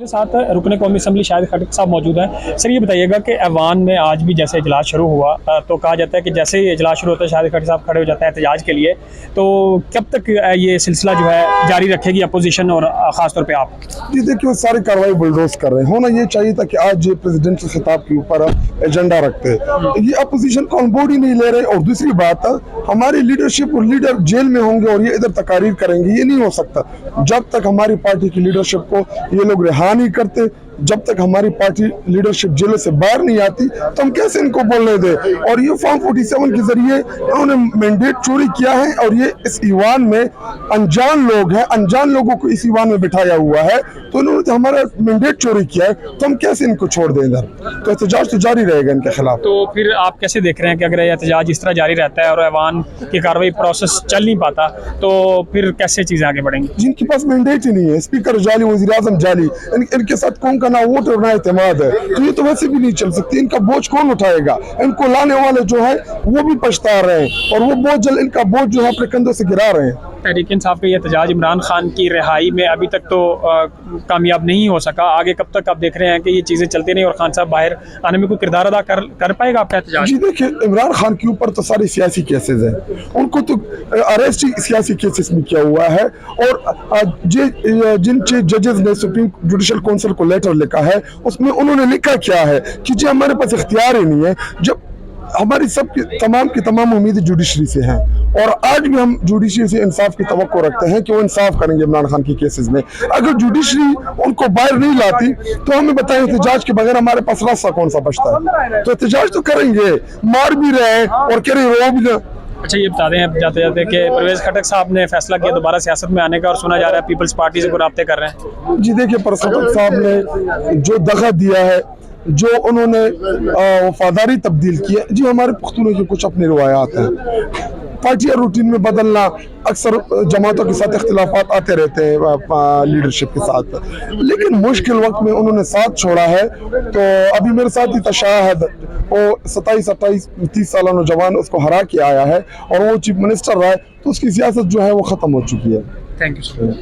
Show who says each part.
Speaker 1: के साथ रुकन कौमी असम्बली शाहिद खटक साहब मौजूद हैं। सर ये बताइएगा कि ऐवान में आज भी जैसे इजलास शुरू हुआ तो कहा जाता है कि जैसे ही इजलास शुरू होता है शाहिद खटक साहब खड़े हो जाते हैं एहतजाज के लिए, तो कब तक ये सिलसिला जो है जारी रखेगी अपोजिशन और ख़ास तौर पे आप?
Speaker 2: जी देखिए, सारी कार्रवाई बुलडोज कर रहे हैं। होना ये चाहिए था कि आज ये प्रेसिडेंशियल खिताब के ऊपर एजेंडा रखते हैं, ये अपोजिशन को ऑन बोर्ड ही नहीं ले रहे। और दूसरी बात, हमारी लीडरशिप और लीडर जेल में होंगे और ये इधर तकारीर करेंगे, ये नहीं हो सकता जब तक हमारी पार्टी की लीडरशिप को ये लोग रिहा नहीं करते। जब तक हमारी पार्टी लीडरशिप जेलों से बाहर नहीं आती तो हम कैसे इनको बोलने दें। और ये फॉर्म 47 के जरिए उन्होंने मैंडेट चोरी किया है और ये इस ईवान में अनजान लोग हैं, अनजान लोगों को इस ईवान में बिठाया हुआ है, तो इन्होंने तो हमारा मैंडेट चोरी किया है, तो हम कैसे इनको छोड़ दें इधर। तो एहतजाज तो जारी रहेगा इनके खिलाफ।
Speaker 1: तो फिर आप कैसे देख रहे हैं कि अगर ये एहतजाज इस तरह जारी रहता है और ऐवान की कार्रवाई प्रोसेस चल नहीं पाता तो फिर कैसे चीज़ें आगे बढ़ेंगी?
Speaker 2: जिनके पास मैंडेट ही नहीं है, स्पीकर जाली, वज़ीर आज़म जाली, इनके साथ कौन का ना वोट और ना एतमाद है, तो ये तो वैसे भी नहीं चल सकती। इनका बोझ कौन उठाएगा? इनको लाने वाले जो है वो भी पछता रहे हैं और वो बोझ जल इनका बोझ जो है अपने कंधों से गिरा रहे हैं।
Speaker 1: तहरीक इंसाफ का ये एहतजाज इमरान खान की रिहाई में अभी तक तो कामयाब नहीं हो सका, आगे कब तक आप देख रहे हैं कि ये चीज़ें चलती नहीं और खान साहब बाहर आने में कोई किरदार अदा कर पाएगा आपका एहतजाज?
Speaker 2: जी देखिए, इमरान खान के ऊपर तो सारे सियासी केसेस हैं, उनको तो अरेस्ट ही सियासी केसेस में किया हुआ है। और जिन जजेस ने सुप्रीम जुडिशल काउंसिल को लेटर लिखा है उसमें उन्होंने लिखा क्या है कि जी हमारे पास इख्तियार ही नहीं है, जब हमारी सब की तमाम उम्मीदें जुडिशरी से हैं। और आज भी हम जुडिशरी से इंसाफ की तवक्को रखते हैं कि वो इंसाफ करेंगे इमरान खान की केसेस में। अगर जुडिशरी उनको बाहर नहीं लाती तो हमें बताएं, एहतजाज के बगैर हमारे पास रास्ता कौन सा बचता है? तो एहतजाज तो करेंगे, मार भी रहे हैं और कह रहे रो भी।
Speaker 1: अच्छा ये बता दें अब जाते जाते कि परवेज खटक साहब ने फैसला किया दोबारा सियासत में आने का और सुना जा रहा है पीपल्स पार्टी से राब्ते कर रहे हैं।
Speaker 2: जी देखिए, परवेज खटक साहब ने जो दगा दिया है, जो उन्होंने वफादारी तब्दील की है, जी हमारे पुख्तूनों के कुछ अपने रवायात हैं। पार्टी रूटीन में बदलना, अक्सर जमातों के साथ इख्तिलाफात आते रहते हैं लीडरशिप के साथ, लेकिन मुश्किल वक्त में उन्होंने साथ छोड़ा है। तो अभी मेरे साथ ही तशाहद, वो 27-28-30 साल नौजवान उसको हरा के आया है और वो चीफ मिनिस्टर रहा है, तो उसकी सियासत जो है वो ख़त्म हो चुकी है।
Speaker 1: Thank you.